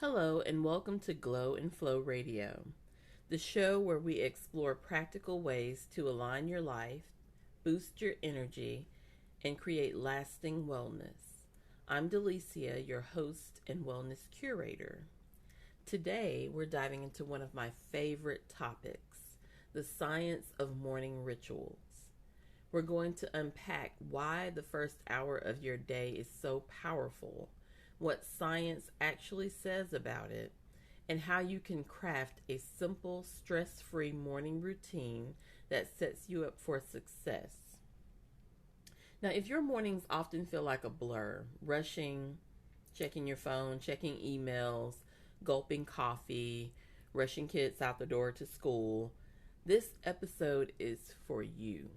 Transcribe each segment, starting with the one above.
Hello, and welcome to Glow and Flow Radio, the show where we explore practical ways to align your life, boost your energy, and create lasting wellness. I'm Delicia, your host and wellness curator. Today, we're diving into one of my favorite topics, the science of morning rituals. We're going to unpack why the first hour of your day is so powerful, what science actually says about it, and how you can craft a simple, stress free morning routine that sets you up for success. Now, if your mornings often feel like a blur, rushing, checking your phone, checking emails, gulping coffee, rushing kids out the door to school, this episode is for you.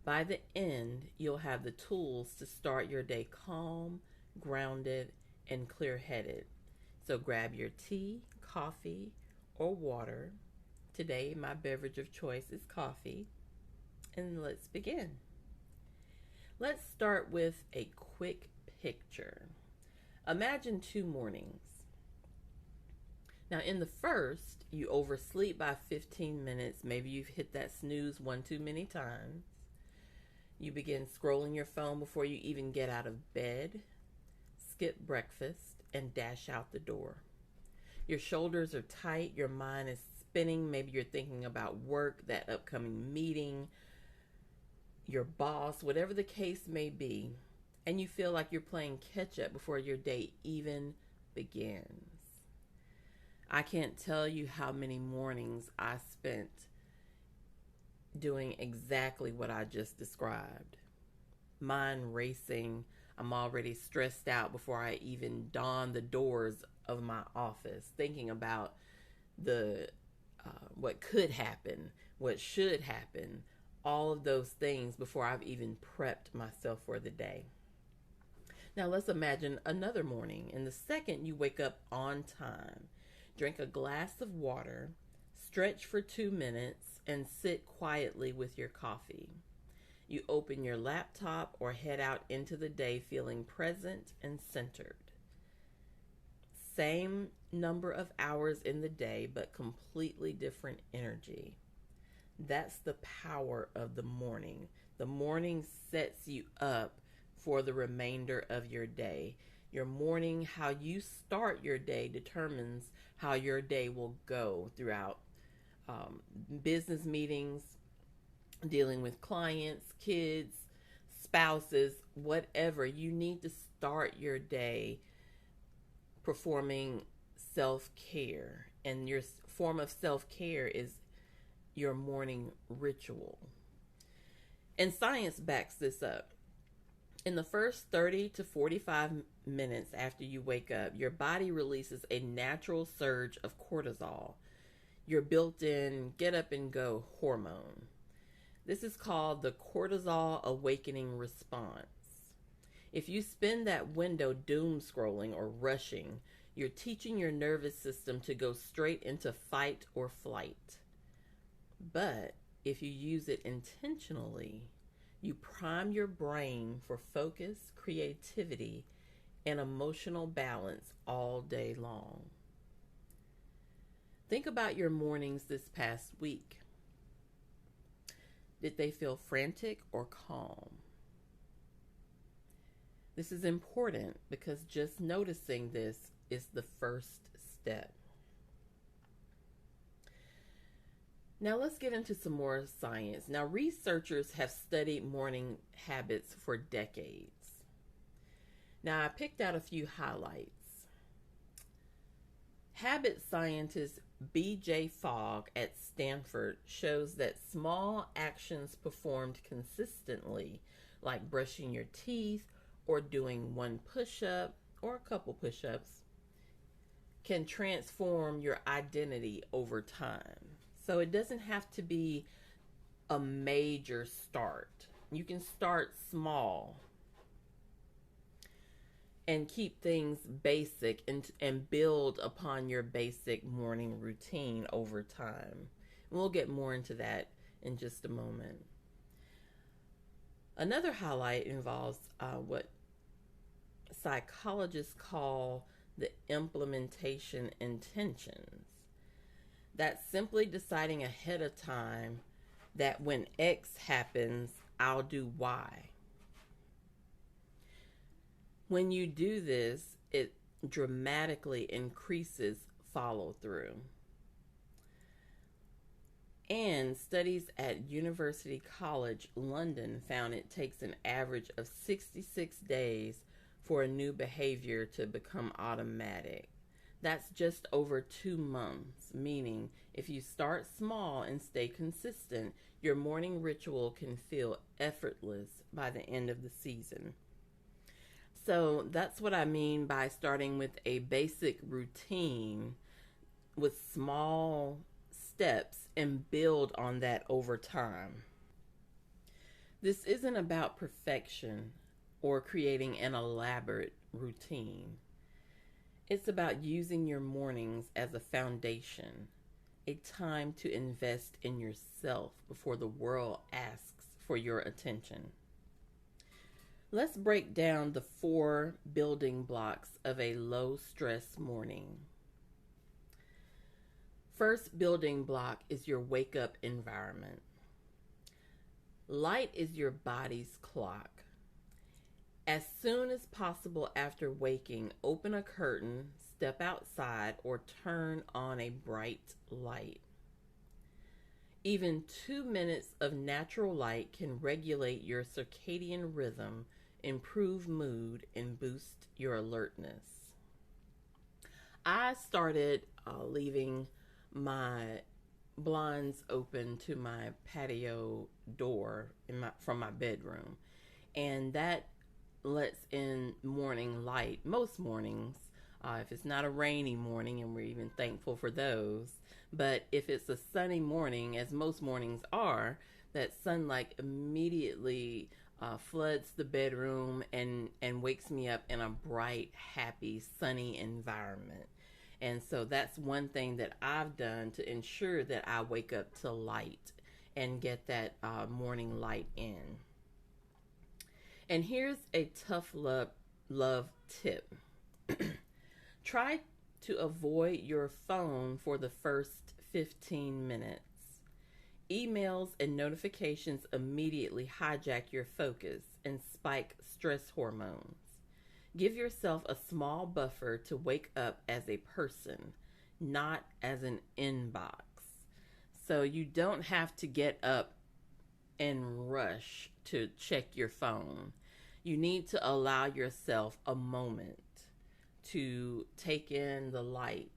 By the end, you'll have the tools to start your day calm, grounded, and clear headed. So grab your tea, coffee, or water. Today, my beverage of choice is coffee. And let's begin. Let's start with a quick picture. Imagine two mornings. Now, in the first, you oversleep by 15 minutes. Maybe you've hit that snooze one too many times. You begin scrolling your phone before you even get out of bed, skip breakfast, and dash out the door. Your shoulders are tight, your mind is spinning. Maybe you're thinking about work, that upcoming meeting, your boss, whatever the case may be, and you feel like you're playing catch up before your day even begins. I can't tell you how many mornings I spent doing exactly what I just described. Mind racing. I'm already stressed out before I even dawn the doors of my office, thinking about the what could happen, what should happen, all of those things before I've even prepped myself for the day. Now let's imagine another morning. In the second, you wake up on time, drink a glass of water, stretch for 2 minutes, and sit quietly with your coffee. You open your laptop or head out into the day feeling present and centered. Same number of hours in the day, but completely different energy. That's the power of the morning. The morning sets you up for the remainder of your day. Your morning, how you start your day, determines how your day will go throughout business meetings, dealing with clients, kids, spouses, whatever. You need to start your day performing self-care. And your form of self-care is your morning ritual. And science backs this up. In the first 30 to 45 minutes after you wake up, your body releases a natural surge of cortisol, your built-in get up and go hormone. This is called the cortisol awakening response. If you spend that window doom scrolling or rushing, you're teaching your nervous system to go straight into fight or flight. But if you use it intentionally, you prime your brain for focus, creativity, and emotional balance all day long. Think about your mornings this past week. Did they feel frantic or calm? This is important because just noticing this is the first step. Now let's get into some more science. Now, researchers have studied morning habits for decades. Now, I picked out a few highlights. Habit scientist B.J. Fogg at Stanford shows that small actions performed consistently, like brushing your teeth or doing one push-up or a couple push-ups, can transform your identity over time. So it doesn't have to be a major start. You can start small and keep things basic and build upon your basic morning routine over time. We'll get more into that in just a moment. Another highlight involves what psychologists call the implementation intentions. That's simply deciding ahead of time that when X happens, I'll do Y. When you do this, it dramatically increases follow through. And studies at University College London found it takes an average of 66 days for a new behavior to become automatic. That's just over 2 months, meaning if you start small and stay consistent, your morning ritual can feel effortless by the end of the season. So that's what I mean by starting with a basic routine with small steps and build on that over time. This isn't about perfection or creating an elaborate routine. It's about using your mornings as a foundation, a time to invest in yourself before the world asks for your attention. Let's break down the 4 building blocks of a low-stress morning. First building block is your wake-up environment. Light is your body's clock. As soon as possible after waking, open a curtain, step outside, or turn on a bright light. Even 2 minutes of natural light can regulate your circadian rhythm, improve mood, and boost your alertness. I started leaving my blinds open to my patio door from my bedroom, and that lets in morning light most mornings, if it's not a rainy morning, and we're even thankful for those. But if it's a sunny morning, as most mornings are, that sunlight immediately floods the bedroom and wakes me up in a bright, happy, sunny environment. And so that's one thing that I've done to ensure that I wake up to light and get that morning light in. And here's a tough love tip. Try to avoid your phone for the first 15 minutes. Emails and notifications immediately hijack your focus and spike stress hormones. Give yourself a small buffer to wake up as a person, not as an inbox. So you don't have to get up and rush to check your phone. You need to allow yourself a moment to take in the light,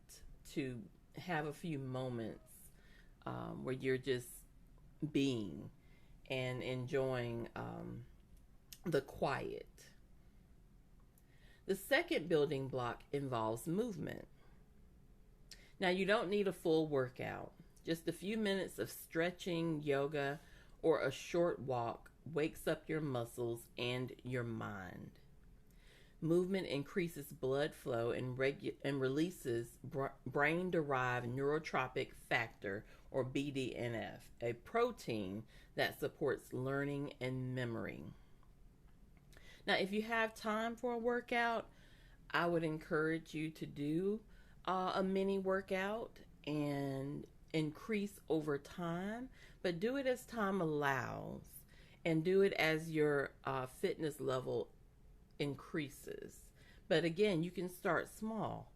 to have a few moments where you're just being and enjoying the quiet. The second building block involves movement. Now, you don't need a full workout. Just a few minutes of stretching, yoga, or a short walk wakes up your muscles and your mind. Movement increases blood flow and releases brain-derived neurotrophic factor, or BDNF, a protein that supports learning and memory. Now, if you have time for a workout, I would encourage you to do a mini workout and increase over time, but do it as time allows and do it as your fitness level increases. But again, you can start small.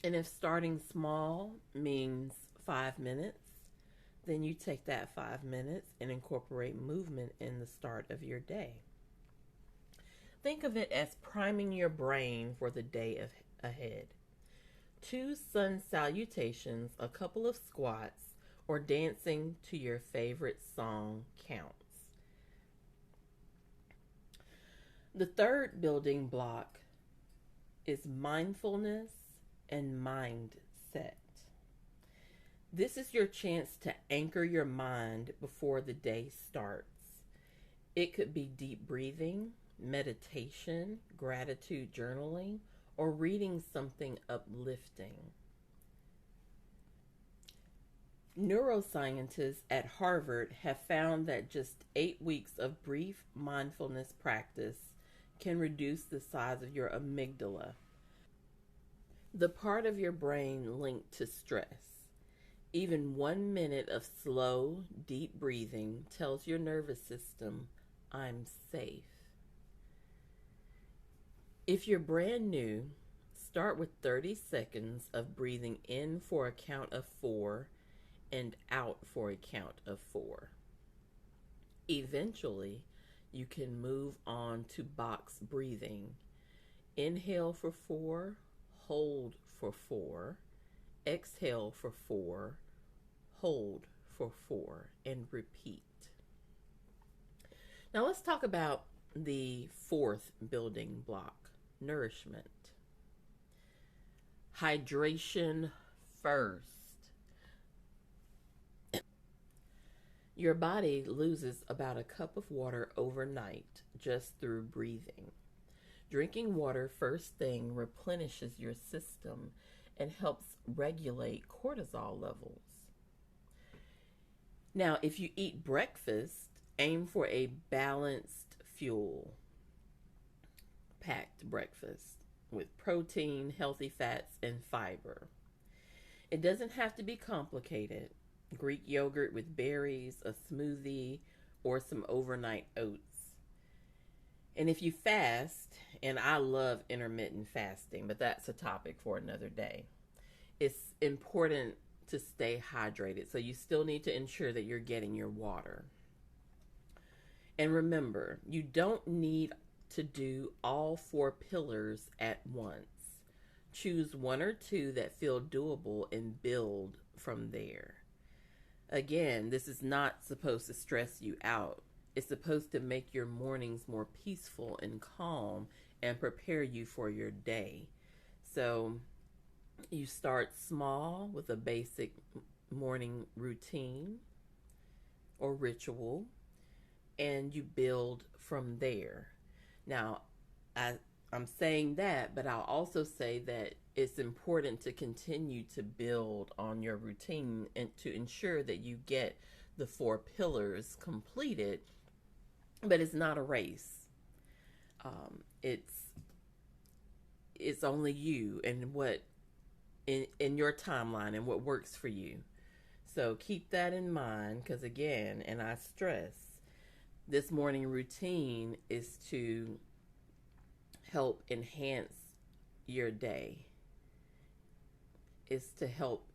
And if starting small means 5 minutes, then you take that 5 minutes and incorporate movement in the start of your day. Think of it as priming your brain for the day ahead. 2 sun salutations, a couple of squats, or dancing to your favorite song counts. The third building block is mindfulness and mindset. This is your chance to anchor your mind before the day starts. It could be deep breathing, meditation, gratitude journaling, or reading something uplifting. Neuroscientists at Harvard have found that just 8 weeks of brief mindfulness practice can reduce the size of your amygdala, the part of your brain linked to stress. Even 1 minute of slow, deep breathing tells your nervous system, I'm safe. If you're brand new, start with 30 seconds of breathing in for a count of 4 and out for a count of 4. Eventually, you can move on to box breathing. Inhale for 4, hold for 4, exhale for 4, hold for 4, and repeat. Now let's talk about the fourth building block, nourishment. Hydration first. Your body loses about a cup of water overnight just through breathing. Drinking water first thing replenishes your system and helps regulate cortisol levels. Now, if you eat breakfast, aim for a balanced fuel packed breakfast with protein, healthy fats, and fiber. It doesn't have to be complicated. Greek yogurt with berries, a smoothie, or some overnight oats. And if you fast, and I love intermittent fasting, but that's a topic for another day, it's important to stay hydrated. So you still need to ensure that you're getting your water. And remember, you don't need to do all 4 pillars at once. Choose 1 or 2 that feel doable and build from there. Again, this is not supposed to stress you out. It's supposed to make your mornings more peaceful and calm and prepare you for your day. So you start small with a basic morning routine or ritual, and you build from there. Now, I'm saying that, but I'll also say that it's important to continue to build on your routine and to ensure that you get the 4 pillars completed. But it's not a race. It's only you and what in your timeline and what works for you. So keep that in mind, because again, and I stress, this morning routine is to help enhance your day. It's to help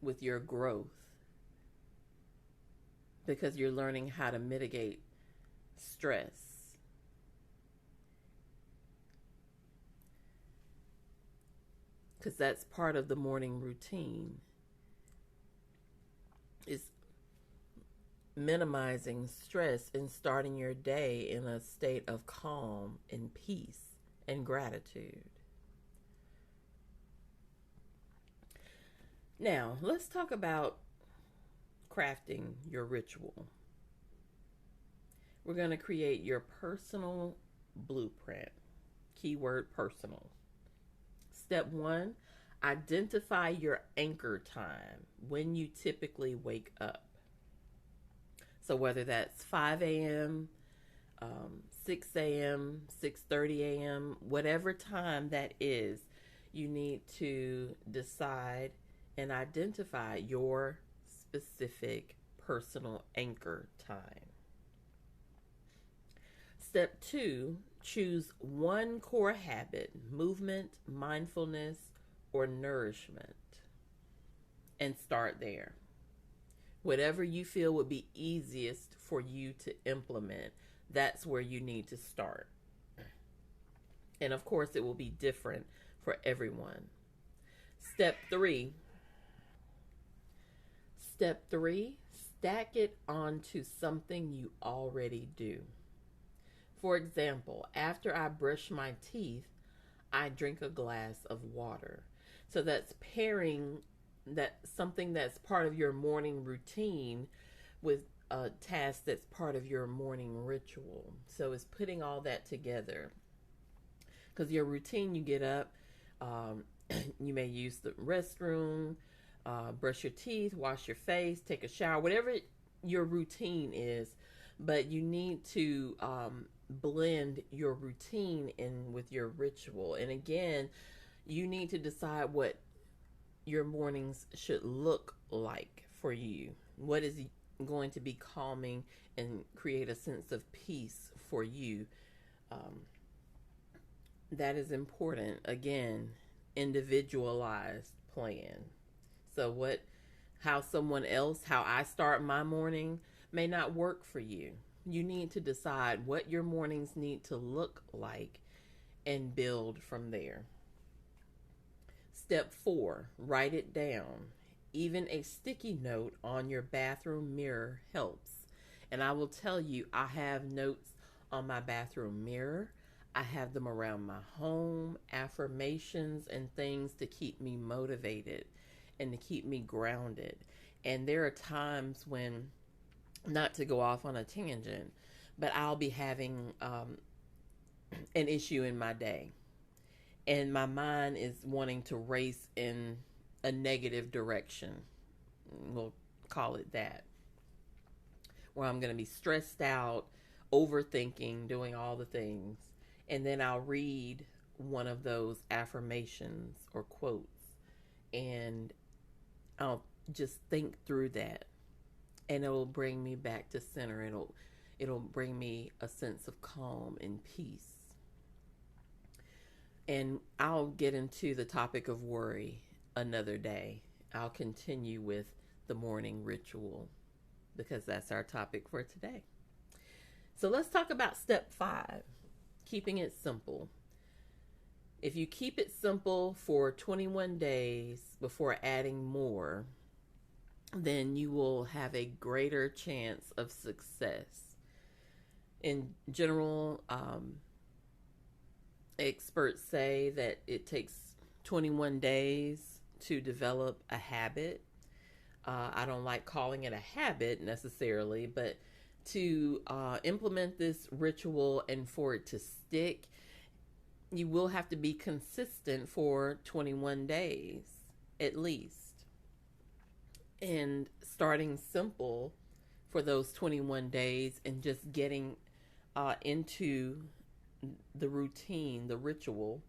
with your growth, because you're learning how to mitigate stress. Because that's part of the morning routine, is minimizing stress and starting your day in a state of calm and peace and gratitude. Now, let's talk about crafting your ritual. We're going to create your personal blueprint. Keyword personal. Step 1, identify your anchor time, when you typically wake up. So whether that's 5 a.m., 6 a.m., 6:30 a.m., whatever time that is, you need to decide and identify your specific personal anchor time. Step 2, choose 1 core habit, movement, mindfulness, or nourishment, and start there. Whatever you feel would be easiest for you to implement, that's where you need to start. And of course, it will be different for everyone. Step 3, stack it onto something you already do. For example, after I brush my teeth, I drink a glass of water. So that's pairing that something that's part of your morning routine with a task that's part of your morning ritual. So it's putting all that together. Because your routine, you get up, you may use the restroom, brush your teeth, wash your face, take a shower, whatever your routine is. But you need to blend your routine in with your ritual. And again, You need to decide what your mornings should look like for you. What is going to be calming and create a sense of peace for you? Um, that is important. Again, individualized plan. So how I start my morning may not work for you. You need to decide what your mornings need to look like and build from there. Step 4, write it down. Even a sticky note on your bathroom mirror helps. And I will tell you, I have notes on my bathroom mirror. I have them around my home, affirmations and things to keep me motivated and to keep me grounded. And there are times when, not to go off on a tangent, but I'll be having an issue in my day, and my mind is wanting to race in a negative direction. We'll call it that. Where I'm going to be stressed out, overthinking, doing all the things. And then I'll read one of those affirmations or quotes, and I'll just think through that, and it'll bring me back to center. It'll bring me a sense of calm and peace. And I'll get into the topic of worry another day. I'll continue with the morning ritual because that's our topic for today. So let's talk about step 5, keeping it simple. If you keep it simple for 21 days before adding more, then you will have a greater chance of success. In general, experts say that it takes 21 days to develop a habit. I don't like calling it a habit necessarily, but to implement this ritual and for it to stick, you will have to be consistent for 21 days at least. And starting simple for those 21 days and just getting into the routine, the ritual,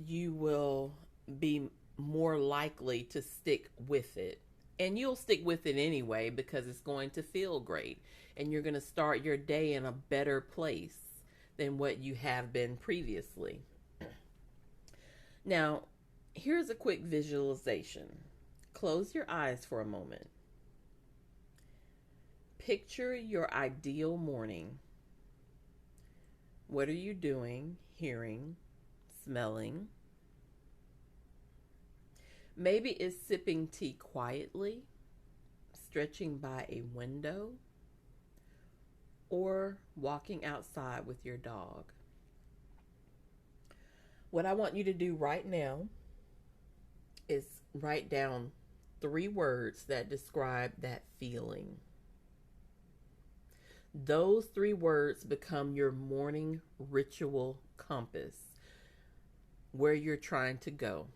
you will be more likely to stick with it. And you'll stick with it anyway because it's going to feel great. And you're going to start your day in a better place than what you have been previously. Now, here's a quick visualization. Close your eyes for a moment. Picture your ideal morning. What are you doing, hearing, smelling? Maybe it's sipping tea quietly, stretching by a window, or walking outside with your dog. What I want you to do right now is write down 3 words that describe that feeling. Those 3 words become your morning ritual compass, where you're trying to go.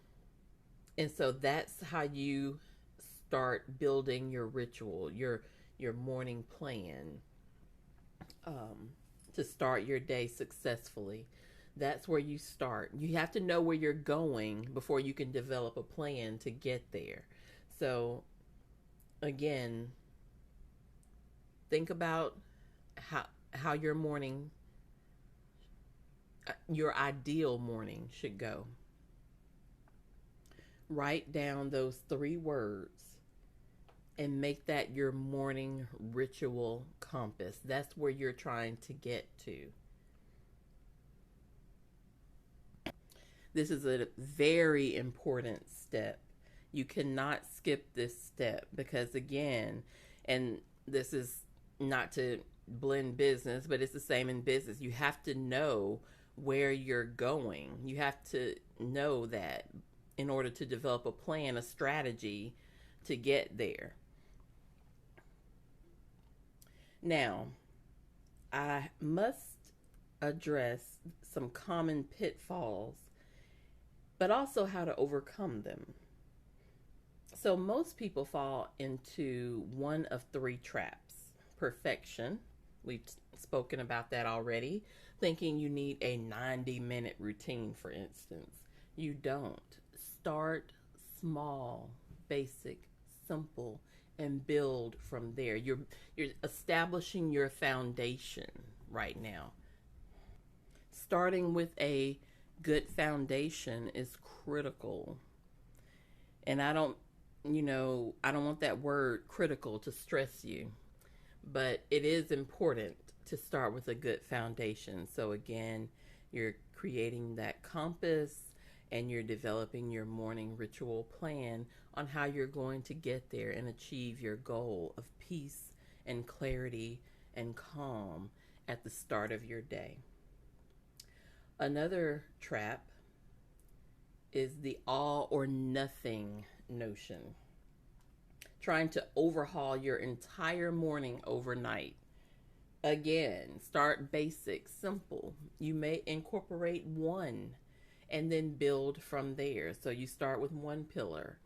And so that's how you start building your ritual, your morning plan, to start your day successfully. That's where you start. You have to know where you're going before you can develop a plan to get there. So again, think about how your morning, your ideal morning should go. Write down those 3 words and make that your morning ritual compass. That's where you're trying to get to. This is a very important step. You cannot skip this step because, again, and this is not to blend business, but it's the same in business. You have to know where you're going. You have to know that in order to develop a plan, a strategy to get there. Now, I must address some common pitfalls, but also how to overcome them. So most people fall into one of 3 traps. Perfection. We've spoken about that already. Thinking you need a 90-minute routine, for instance. You don't. Start small, basic, simple, and build from there. You're establishing your foundation right now. Starting with a good foundation is critical. And I don't want that word critical to stress you, but it is important to start with a good foundation. So again, you're creating that compass and you're developing your morning ritual plan on how you're going to get there and achieve your goal of peace and clarity and calm at the start of your day. Another trap is the all or nothing notion. Trying to overhaul your entire morning overnight. Again, start basic, simple. You may incorporate one and then build from there. So you start with one pillar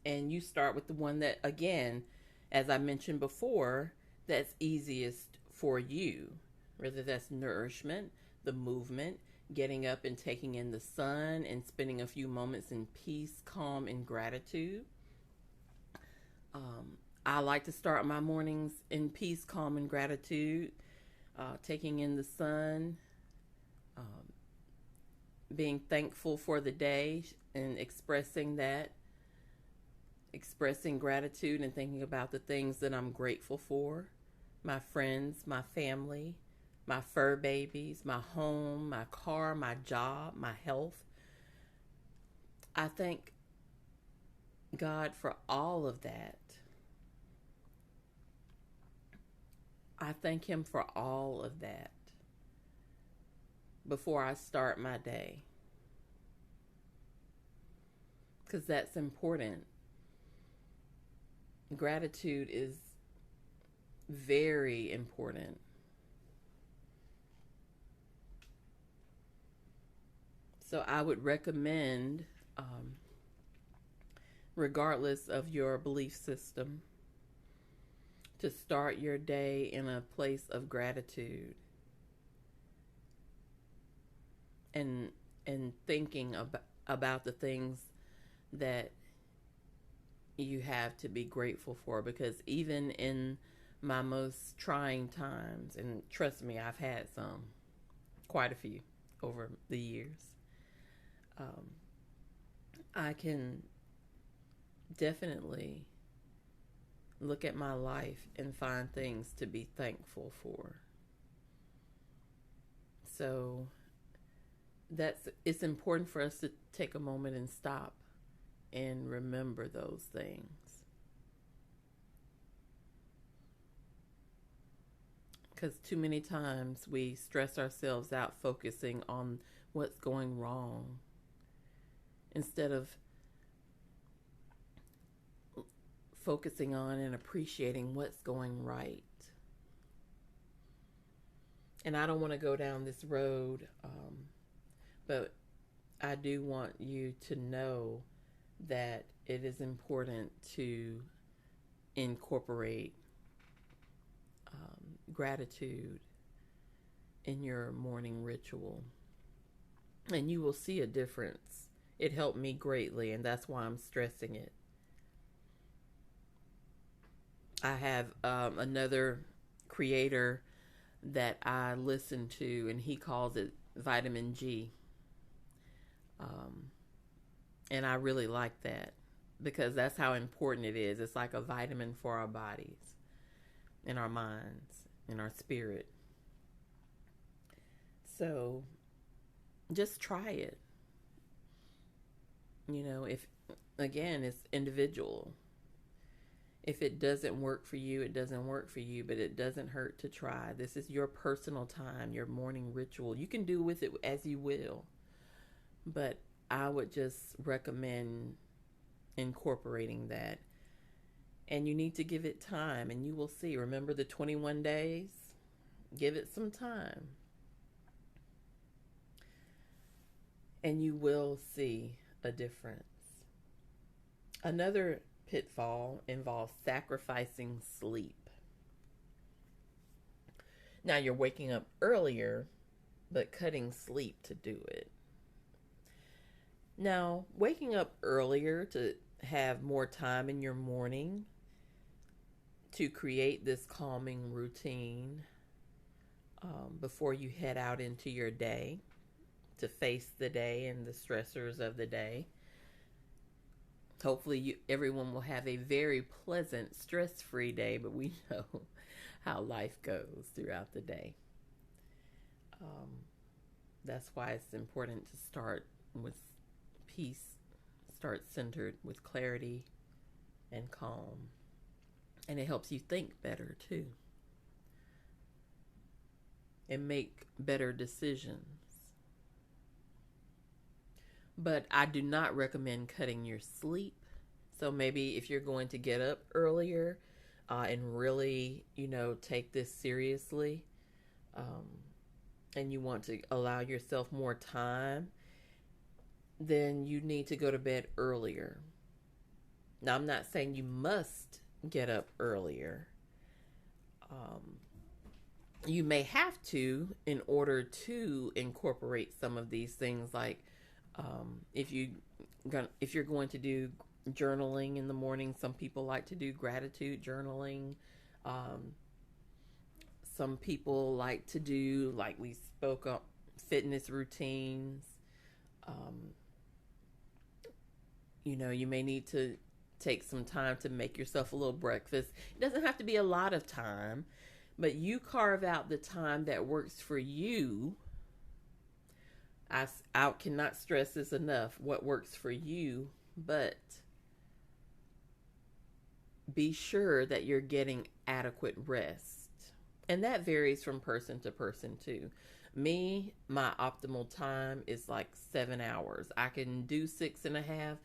and you start with the one that, again, as I mentioned before, that's easiest for you. Whether that's nourishment, the movement, getting up and taking in the sun and spending a few moments in peace, calm, and gratitude. I like to start my mornings in peace, calm, and gratitude, taking in the sun, being thankful for the day and expressing that, expressing gratitude and thinking about the things that I'm grateful for, my friends, my family, my fur babies, my home, my car, my job, my health. I thank God for all of that. I thank Him for all of that before I start my day. Because that's important. Gratitude is very important. So I would recommend, regardless of your belief system, to start your day in a place of gratitude and thinking about the things that you have to be grateful for, because even in my most trying times, and trust me, I've had some, quite a few over the years, I can definitely look at my life and find things to be thankful for. So it's important for us to take a moment and stop and remember those things. Because too many times we stress ourselves out focusing on what's going wrong instead of focusing on and appreciating what's going right. And I don't want to go down this road, but I do want you to know that it is important to incorporate gratitude in your morning ritual. And you will see a difference. It helped me greatly, and that's why I'm stressing it. I have another creator that I listen to, and he calls it vitamin G. And I really like that because that's how important it is. It's like a vitamin for our bodies, in our minds, in our spirit. So just try it. If, again, it's individual. If it doesn't work for you, it doesn't work for you, but it doesn't hurt to try. This is your personal time, your morning ritual. You can do with it as you will, but I would just recommend incorporating that. And you need to give it time, and you will see. Remember the 21 days? Give it some time. And you will see a difference. Another pitfall involves sacrificing sleep. Now you're waking up earlier, but cutting sleep to do it. Now, waking up earlier to have more time in your morning to create this calming routine before you head out into your day to face the day and the stressors of the day. Hopefully, everyone will have a very pleasant, stress free day, but we know how life goes throughout the day. Um, that's why it's important to start with peace, start centered with clarity and calm. And it helps you think better too and make better decisions. But I do not recommend cutting your sleep. So maybe if you're going to get up earlier and really, take this seriously, um, and you want to allow yourself more time, then you need to go to bed earlier. Now, I'm not saying you must get up earlier. You may have to in order to incorporate some of these things, like if you're going to do journaling in the morning. Some people like to do gratitude journaling. Some people like to do, like we spoke of, fitness routines. Um, you may need to take some time to make yourself a little breakfast. It doesn't have to be a lot of time, but you carve out the time that works for you. I cannot stress this enough, what works for you, but be sure that you're getting adequate rest. And that varies from person to person too. Me, my optimal time is like 7 hours. I can do 6.5,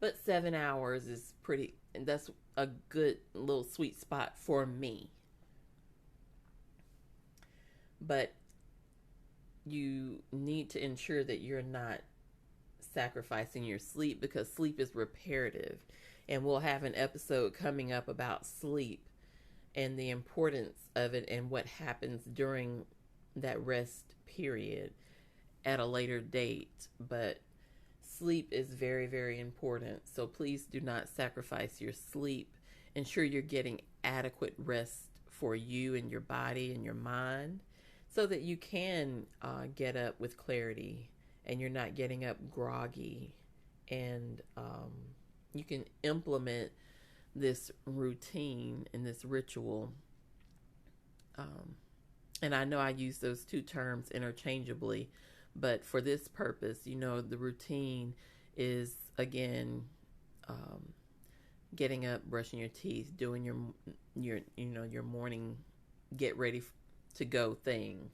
but 7 hours is pretty, and that's a good little sweet spot for me. But you need to ensure that you're not sacrificing your sleep, because sleep is reparative. And we'll have an episode coming up about sleep and the importance of it and what happens during that rest period at a later date. But sleep is very, very important. So please do not sacrifice your sleep. Ensure you're getting adequate rest for you and your body and your mind, so that you can get up with clarity and you're not getting up groggy. And you can implement this routine and this ritual. And I know I use those two terms interchangeably, but for this purpose, the routine is, again, getting up, brushing your teeth, doing your morning get ready to go things.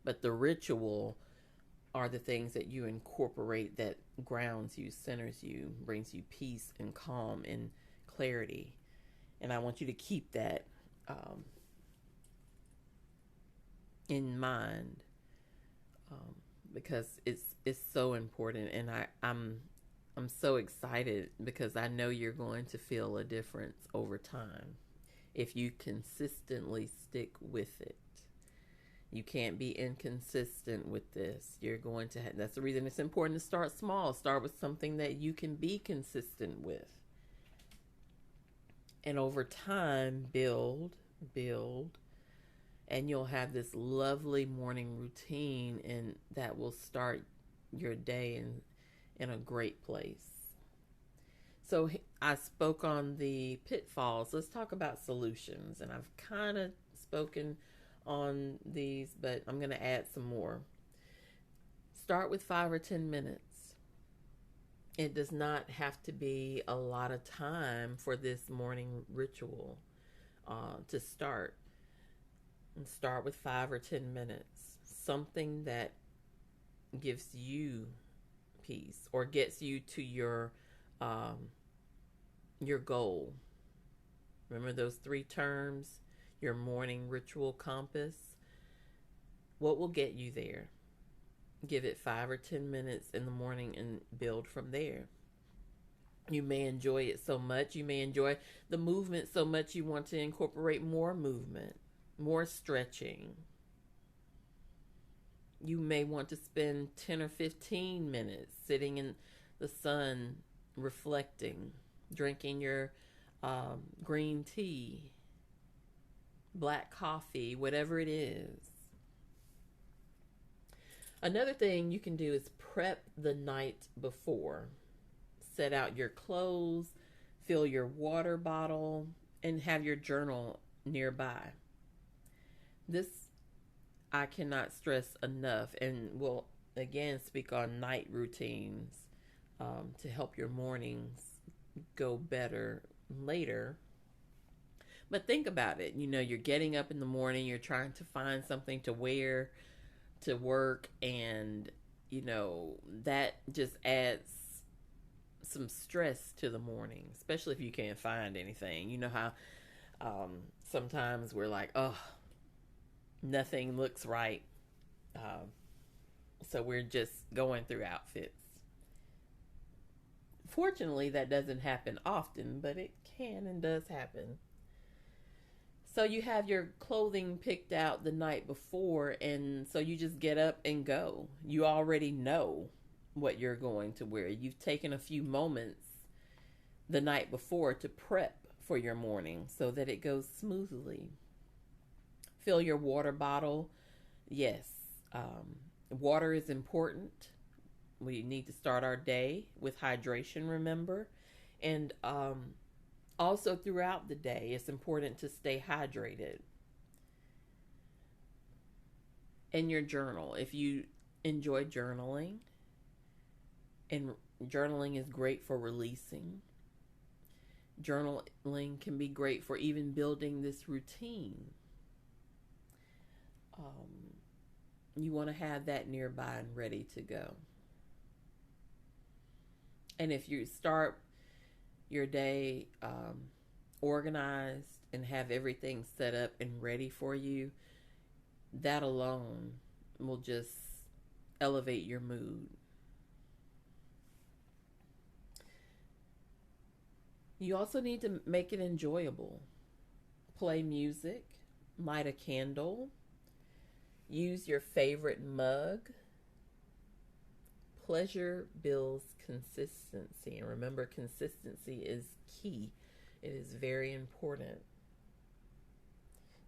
But the ritual are the things that you incorporate that grounds you, centers you, brings you peace and calm and clarity. And I want you to keep that in mind, because it's so important. And I'm so excited because I know you're going to feel a difference over time if you consistently stick with it. You can't be inconsistent with this. You're going to that's the reason it's important to start small. Start with something that you can be consistent with. And over time, build, and you'll have this lovely morning routine, and that will start your day in a great place. So I spoke on the pitfalls. Let's talk about solutions. And I've kind of spoken on these, but I'm going to add some more. Start with 5 or 10 minutes. It does not have to be a lot of time for this morning ritual to start. And start with 5 or 10 minutes. Something that gives you peace or gets you to your goal. Remember those 3 terms? Your morning ritual compass. What will get you there? Give it 5 or 10 minutes in the morning and build from there. You may enjoy it so much. You may enjoy the movement so much you want to incorporate more movement, more stretching. You may want to spend 10 or 15 minutes sitting in the sun reflecting, drinking your green tea, black coffee, whatever it is. Another thing you can do is prep the night before. Set out your clothes, fill your water bottle, and have your journal nearby. This I cannot stress enough, and will again speak on night routines to help your mornings go better later. But think about it. You're getting up in the morning, you're trying to find something to wear to work, and that just adds some stress to the morning, especially if you can't find anything. You know how sometimes we're like, oh, nothing looks right. Um, so we're just going through outfits. Fortunately, that doesn't happen often, but it can and does happen. So you have your clothing picked out the night before, and so you just get up and go. You already know what you're going to wear. You've taken a few moments the night before to prep for your morning so that it goes smoothly. Fill your water bottle. Yes, water is important. We need to start our day with hydration, remember? And also throughout the day, it's important to stay hydrated. And your journal. If you enjoy journaling, and journaling is great for releasing, journaling can be great for even building this routine. You want to have that nearby and ready to go. And if you start your day organized and have everything set up and ready for you, that alone will just elevate your mood. You also need to make it enjoyable. Play music, light a candle, use your favorite mug. Pleasure builds consistency. And remember, consistency is key. It is very important.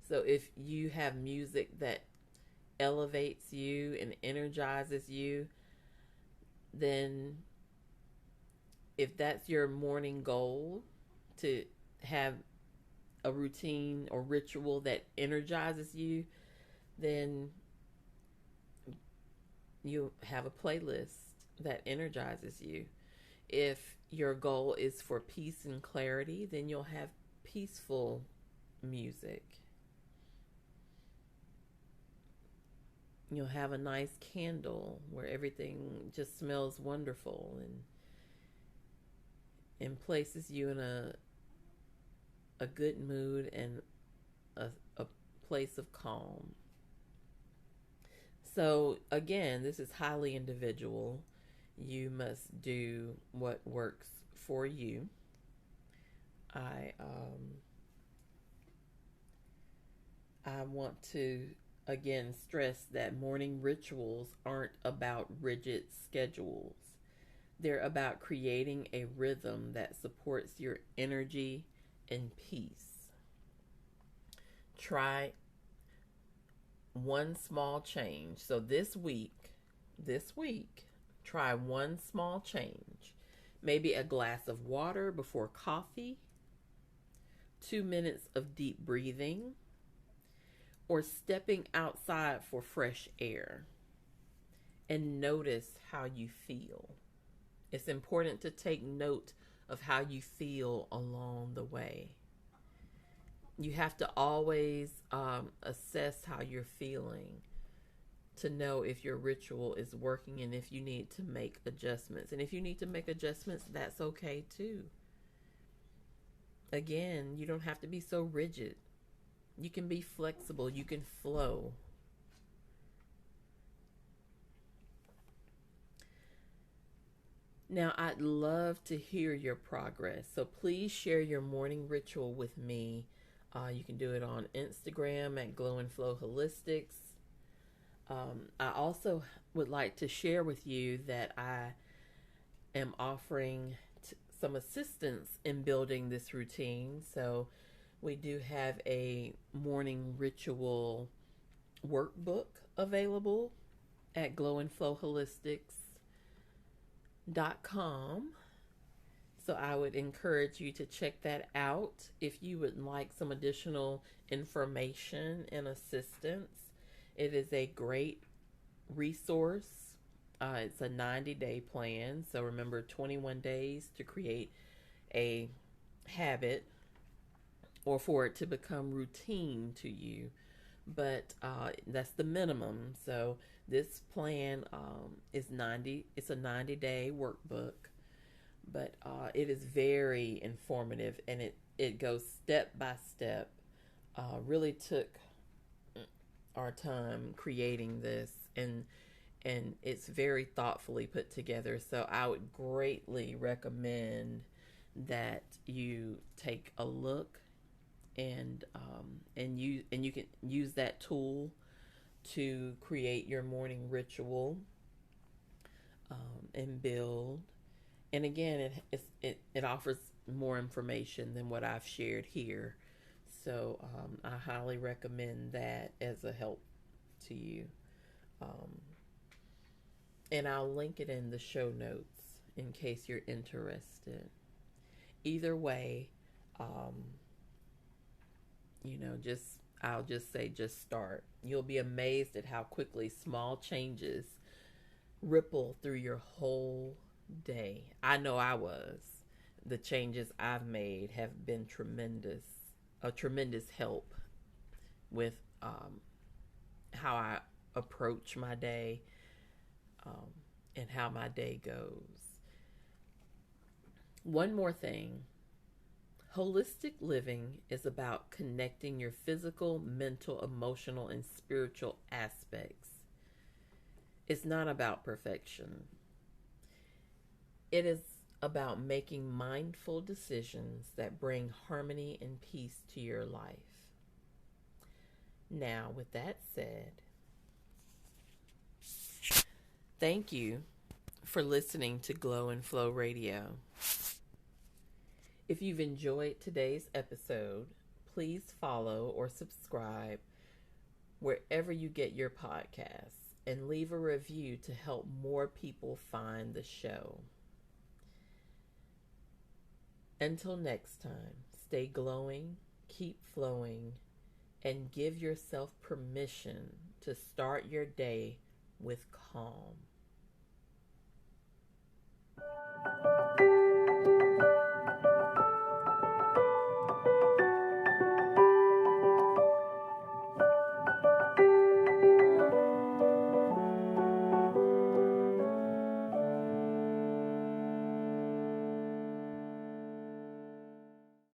So if you have music that elevates you and energizes you, then if that's your morning goal, to have a routine or ritual that energizes you, then you have a playlist that energizes you. If your goal is for peace and clarity, then you'll have peaceful music. You'll have a nice candle where everything just smells wonderful and places you in a good mood and a place of calm. So again, this is highly individual. You must do what works for you. I want to again stress that morning rituals aren't about rigid schedules. They're about creating a rhythm that supports your energy and peace. Try one small change. So this week, try one small change. Maybe a glass of water before coffee, 2 minutes of deep breathing, or stepping outside for fresh air. And notice how you feel. It's important to take note of how you feel along the way. You have to always assess how you're feeling to know if your ritual is working and if you need to make adjustments. And if you need to make adjustments, that's okay too. Again, you don't have to be so rigid. You can be flexible. You can flow. Now, I'd love to hear your progress. So please share your morning ritual with me. You can do it on Instagram at Glow and Flow Holistics. I also would like to share with you that I am offering some assistance in building this routine. So we do have a morning ritual workbook available at glowandflowholistics.com. So I would encourage you to check that out if you would like some additional information and assistance. It is a great resource. It's a 90-day plan. So remember, 21 days to create a habit or for it to become routine to you. But that's the minimum. So this plan is 90. It's a 90-day workbook, but it is very informative, and it goes step by step. Really took our time creating this, and it's very thoughtfully put together. So I would greatly recommend that you take a look, and you can use that tool to create your morning ritual, and build. And again, it offers more information than what I've shared here. So I highly recommend that as a help to you. Um, and I'll link it in the show notes in case you're interested. Either way, um, I'll just say just start. You'll be amazed at how quickly small changes ripple through your whole day. I know I was. The changes I've made have been a tremendous help with how I approach my day, and how my day goes. One more thing. Holistic living is about connecting your physical, mental, emotional, and spiritual aspects. It's not about perfection. It is about making mindful decisions that bring harmony and peace to your life. Now, with that said, thank you for listening to Glow and Flow Radio. If you've enjoyed today's episode, please follow or subscribe wherever you get your podcasts, and leave a review to help more people find the show. Until next time, stay glowing, keep flowing, and give yourself permission to start your day with calm.